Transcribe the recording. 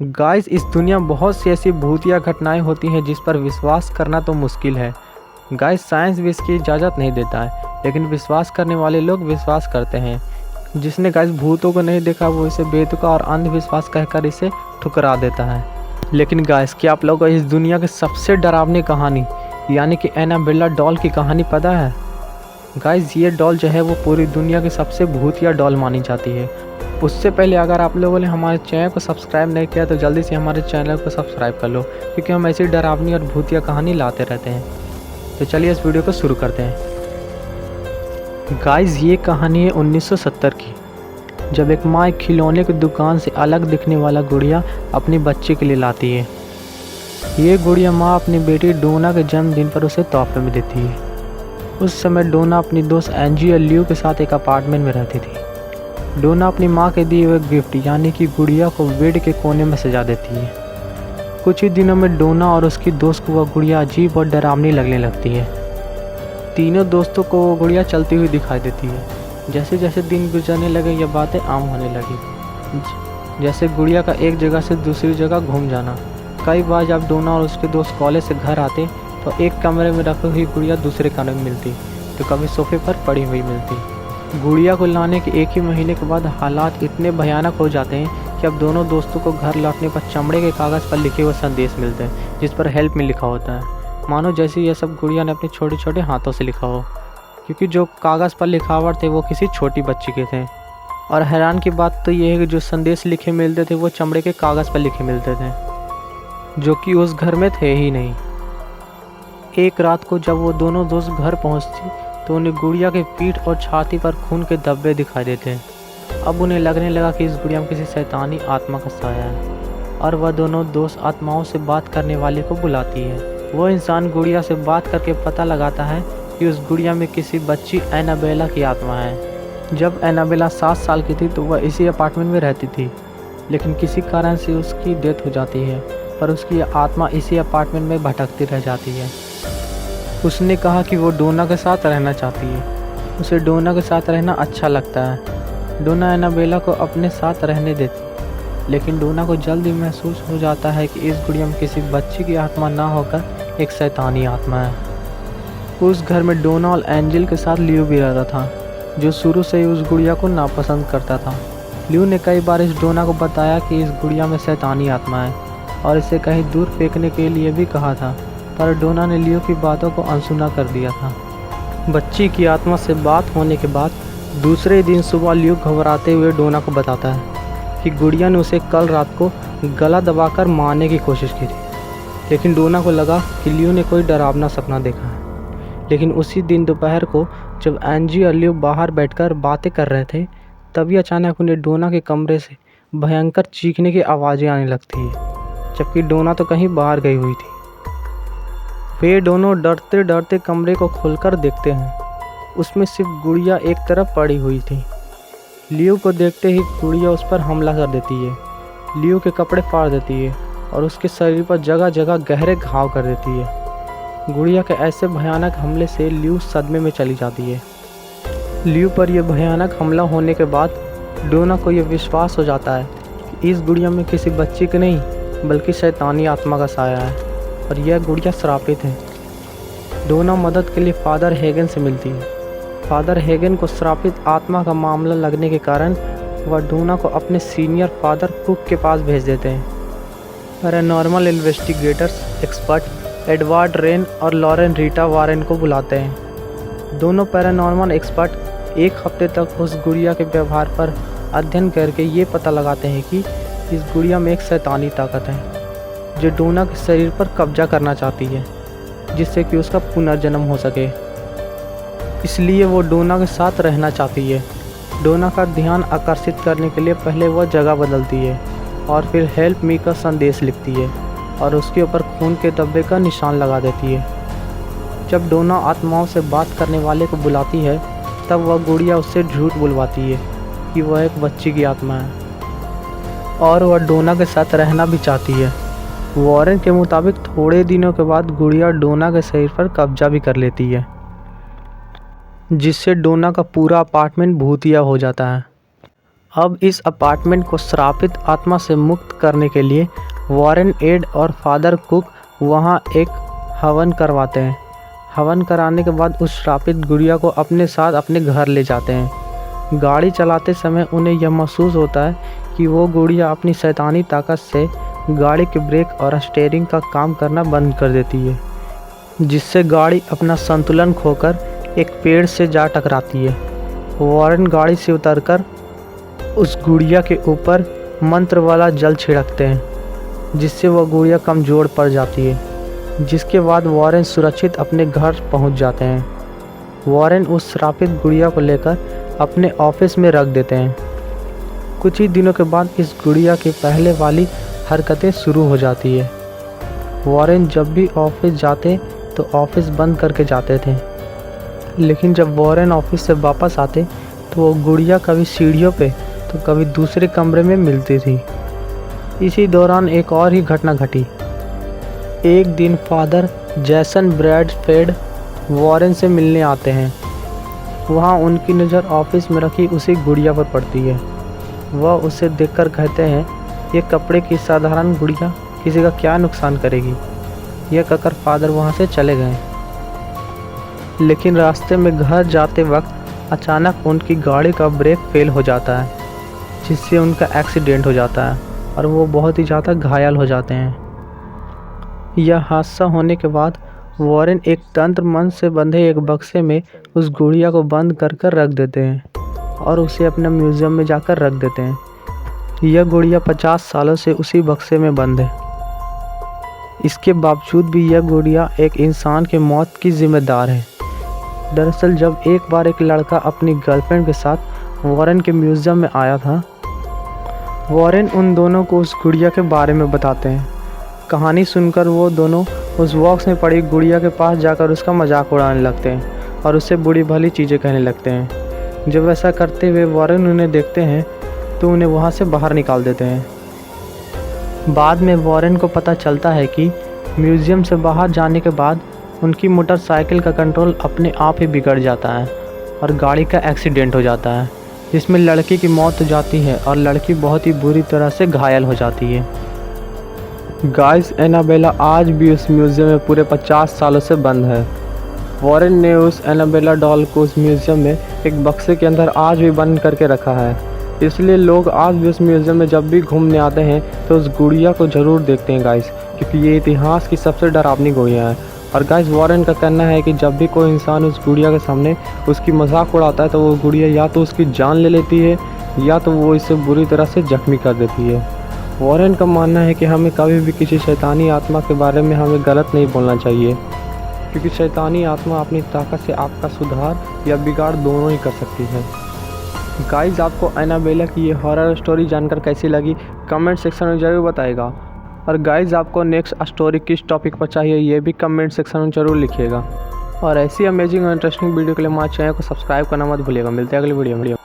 Guys, इस दुनिया में बहुत सी ऐसी भूतिया घटनाएं होती हैं जिस पर विश्वास करना तो मुश्किल है। गाइस, साइंस भी इसकी इजाज़त नहीं देता है, लेकिन विश्वास करने वाले लोग विश्वास करते हैं। जिसने गाइस भूतों को नहीं देखा वो इसे बेतुका और अंधविश्वास कहकर इसे ठुकरा देता है। लेकिन गाइस, क्या आप लोगों को इस दुनिया की सबसे डरावनी कहानी यानी कि एनाबेला डॉल की कहानी पता है? गाइस, ये डॉल जो है वो पूरी दुनिया की सबसे भूतिया डॉल मानी जाती है। उससे पहले अगर आप लोगों ने हमारे चैनल को सब्सक्राइब नहीं किया तो जल्दी से हमारे चैनल को सब्सक्राइब कर लो, क्योंकि हम ऐसी डरावनी और भूतिया कहानी लाते रहते हैं। तो चलिए इस वीडियो को शुरू करते हैं। गाइस, ये कहानी है 1970 की, जब एक माँ एक खिलौने की दुकान से अलग दिखने वाला गुड़िया अपनी बच्चे के लिए लाती है। ये गुड़िया माँ अपनी बेटी डोना के जन्मदिन पर उसे तोहफे में देती है। उस समय डोना अपनी दोस्त एंजी और लियो के साथ एक अपार्टमेंट में रहती थी। डोना अपनी माँ के दिए हुए गिफ्ट यानी कि गुड़िया को बेड के कोने में सजा देती है। कुछ ही दिनों में डोना और उसकी दोस्त को वह गुड़िया अजीब और डरावनी लगने लगती है। तीनों दोस्तों को वो गुड़िया चलती हुई दिखाई देती है। जैसे जैसे दिन गुजरने लगे यह बातें आम होने लगी, जैसे गुड़िया का एक जगह से दूसरी जगह घूम जाना। कई बार जब डोना और उसके दोस्त कॉलेज से घर आते तो एक कमरे में रखी हुई गुड़िया दूसरे कमरे में मिलती, तो कभी सोफे पर पड़ी हुई मिलती। गुड़िया को लाने के एक ही महीने के बाद हालात इतने भयानक हो जाते हैं कि अब दोनों दोस्तों को घर लौटने पर चमड़े के कागज़ पर लिखे हुए संदेश मिलते हैं, जिस पर हेल्प मी लिखा होता है। मानो जैसे यह सब गुड़िया ने अपने छोटे छोटे हाथों से लिखा हो, क्योंकि जो कागज़ पर लिखावट थे वो किसी छोटी बच्ची के थे। और हैरान की बात तो ये है कि जो संदेश लिखे मिलते थे वो चमड़े के कागज़ पर लिखे मिलते थे, जो कि उस घर में थे ही नहीं। एक रात को जब वो दोनों दोस्त घर पहुंचती तो उन्हें गुड़िया के पीठ और छाती पर खून के धब्बे दिखाई देते हैं। अब उन्हें लगने लगा कि इस गुड़िया में किसी शैतानी आत्मा का साया है, और वह दोनों दोस्त आत्माओं से बात करने वाले को बुलाती है। वो इंसान गुड़िया से बात करके पता लगाता है कि उस गुड़िया में किसी बच्ची एनाबेला की आत्मा है। जब एनाबेला 7 साल की थी तो वह इसी अपार्टमेंट में रहती थी, लेकिन किसी कारण से उसकी डेथ हो जाती है, पर उसकी आत्मा इसी अपार्टमेंट में भटकती रह जाती है। उसने कहा कि वो डोना के साथ रहना चाहती है। उसे डोना के साथ रहना अच्छा लगता है। डोना एनाबेला को अपने साथ रहने देती, लेकिन डोना को जल्दी महसूस हो जाता है कि इस गुड़िया में किसी बच्ची की आत्मा ना होकर एक शैतानी आत्मा है। उस घर में डोना और एंजल के साथ लियो भी रहता था, जो शुरू से ही उस गुड़िया को नापसंद करता था। लियो ने कई बार इस डोना को बताया कि इस गुड़िया में शैतानी आत्मा है और इसे कहीं दूर फेंकने के लिए भी कहा था, पर डोना ने लियो की बातों को अनसुना कर दिया था। बच्ची की आत्मा से बात होने के बाद दूसरे दिन सुबह लियो घबराते हुए डोना को बताता है कि गुड़िया ने उसे कल रात को गला दबाकर मारने की कोशिश की थी। लेकिन डोना को लगा कि लियो ने कोई डरावना सपना देखा है। लेकिन उसी दिन दोपहर को जब एंजी और लियो बाहर बैठकर बातें कर रहे थे, तभी अचानक उन्हें डोना के कमरे से भयंकर चीखने की आवाज़ें आने लगती है, जबकि डोना तो कहीं बाहर गई हुई थी। वे दोनों डरते डरते कमरे को खोलकर देखते हैं। उसमें सिर्फ गुड़िया एक तरफ पड़ी हुई थी। लियो को देखते ही गुड़िया उस पर हमला कर देती है। लियो के कपड़े फाड़ देती है और उसके शरीर पर जगह जगह गहरे घाव कर देती है। गुड़िया के ऐसे भयानक हमले से लियो सदमे में चली जाती है। लियो पर यह भयानक हमला होने के बाद डोना को यह विश्वास हो जाता है कि इस गुड़िया में किसी बच्ची की नहीं बल्कि शैतानी आत्मा का साया है, और यह गुड़िया श्रापित है। डोना मदद के लिए फादर हेगन से मिलती है। फादर हेगन को श्रापित आत्मा का मामला लगने के कारण वह डोना को अपने सीनियर फादर कुक के पास भेज देते हैं। Paranormal investigators expert Edward rain और लॉरेन रीटा वारेन को बुलाते हैं। दोनों पैरानॉर्मल एक्सपर्ट एक हफ्ते तक उस गुड़िया के व्यवहार पर अध्ययन करके ये पता लगाते हैं कि इस गुड़िया में एक शैतानी ताकत है जो डोना के शरीर पर कब्जा करना चाहती है, जिससे कि उसका पुनर्जन्म हो सके। इसलिए वो डोना के साथ रहना चाहती है। डोना का ध्यान आकर्षित करने के लिए पहले वह जगह बदलती है और फिर हेल्प मी का संदेश लिखती है और उसके ऊपर खून के धब्बे का निशान लगा देती है। जब डोना आत्माओं से बात करने वाले को बुलाती है तब वह गुड़िया उससे झूठ बुलवाती है कि वह एक बच्ची की आत्मा है और वह डोना के साथ रहना भी चाहती है। वॉरेन के मुताबिक थोड़े दिनों के बाद गुड़िया डोना के शरीर पर कब्जा भी कर लेती है, जिससे डोना का पूरा अपार्टमेंट भूतिया हो जाता है। अब इस अपार्टमेंट को श्रापित आत्मा से मुक्त करने के लिए वॉरेन, एड और फादर कुक वहाँ एक हवन करवाते हैं। हवन कराने के बाद उस श्रापित गुड़िया को अपने साथ अपने घर ले जाते हैं। गाड़ी चलाते समय उन्हें यह महसूस होता है कि वो गुड़िया अपनी शैतानी ताकत से गाड़ी के ब्रेक और स्टीयरिंग का काम करना बंद कर देती है, जिससे गाड़ी अपना संतुलन खोकर एक पेड़ से जा टकराती है। वॉरेन गाड़ी से उतरकर उस गुड़िया के ऊपर मंत्र वाला जल छिड़कते हैं, जिससे वह गुड़िया कमज़ोर पड़ जाती है, जिसके बाद वॉरेन सुरक्षित अपने घर पहुंच जाते हैं। वॉरेन उस श्रापित गुड़िया को लेकर अपने ऑफिस में रख देते हैं। कुछ ही दिनों के बाद इस गुड़िया की पहले वाली हरकतें शुरू हो जाती है। वॉरेन जब भी ऑफिस जाते तो ऑफिस बंद करके जाते थे, लेकिन जब वॉरेन ऑफिस से वापस आते तो वो गुड़िया कभी सीढ़ियों पे तो कभी दूसरे कमरे में मिलती थी। इसी दौरान एक और ही घटना घटी। एक दिन फादर जैसन ब्रैडफोर्ड वॉरेन से मिलने आते हैं। वहाँ उनकी नज़र ऑफिस में रखी उसी गुड़िया पर पड़ती है। वह उसे देखकर कहते हैं, ये कपड़े की साधारण गुड़िया किसी का क्या नुकसान करेगी। यह कहकर फादर वहाँ से चले गए। लेकिन रास्ते में घर जाते वक्त अचानक उनकी गाड़ी का ब्रेक फेल हो जाता है, जिससे उनका एक्सीडेंट हो जाता है और वो बहुत ही ज़्यादा घायल हो जाते हैं। यह हादसा होने के बाद वॉरेन एक तंत्र मंत्र से बंधे एक बक्से में उस गुड़िया को बंद कर रख देते हैं और उसे अपने म्यूज़ियम में जाकर रख देते हैं। यह गुड़िया 50 सालों से उसी बक्से में बंद है। इसके बावजूद भी यह गुड़िया एक इंसान की मौत की जिम्मेदार है। दरअसल जब एक बार एक लड़का अपनी गर्लफ्रेंड के साथ वॉरेन के म्यूज़ियम में आया था, वॉरेन उन दोनों को उस गुड़िया के बारे में बताते हैं। कहानी सुनकर वो दोनों उस बॉक्स में पड़ी गुड़िया के पास जाकर उसका मजाक उड़ाने लगते हैं और उससे बुरी भली चीज़ें कहने लगते हैं। जब ऐसा करते हुए वॉरेन उन्हें देखते हैं तो उन्हें वहाँ से बाहर निकाल देते हैं। बाद में वॉरेन को पता चलता है कि म्यूज़ियम से बाहर जाने के बाद उनकी मोटरसाइकिल का कंट्रोल अपने आप ही बिगड़ जाता है और गाड़ी का एक्सीडेंट हो जाता है, जिसमें लड़की की मौत हो जाती है और लड़की बहुत ही बुरी तरह से घायल हो जाती है। गाइस, एनाबेला आज भी उस म्यूज़ियम में पूरे 50 सालों से बंद है। वॉरेन ने उस एनाबेला डॉल को उस म्यूज़ियम में एक बक्से के अंदर आज भी बंद करके रखा है। इसलिए लोग आज भी उस म्यूज़ियम में जब भी घूमने आते हैं तो उस गुड़िया को ज़रूर देखते हैं गाइस, क्योंकि ये इतिहास की सबसे डरावनी गुड़िया है। और गाइस, वॉरेन का कहना है कि जब भी कोई इंसान उस गुड़िया के सामने उसकी मजाक उड़ाता है तो वो गुड़िया या तो उसकी जान ले लेती है या तो वो इसे बुरी तरह से जख्मी कर देती है। वॉरेन का मानना है कि हमें कभी भी किसी शैतानी आत्मा के बारे में हमें गलत नहीं बोलना चाहिए, क्योंकि शैतानी आत्मा अपनी ताकत से आपका सुधार या बिगाड़ दोनों ही कर सकती है। गाइस, आपको एनाबेला की ये हॉरर स्टोरी जानकर कैसी लगी कमेंट सेक्शन में ज़रूर बताइएगा। और गाइस, आपको नेक्स्ट स्टोरी किस टॉपिक पर चाहिए ये भी कमेंट सेक्शन में ज़रूर लिखिएगा। और ऐसी अमेजिंग और इंटरेस्टिंग वीडियो के लिए हमारे चैनल को सब्सक्राइब करना मत भूलिएगा। मिलते हैं अगली वीडियो में।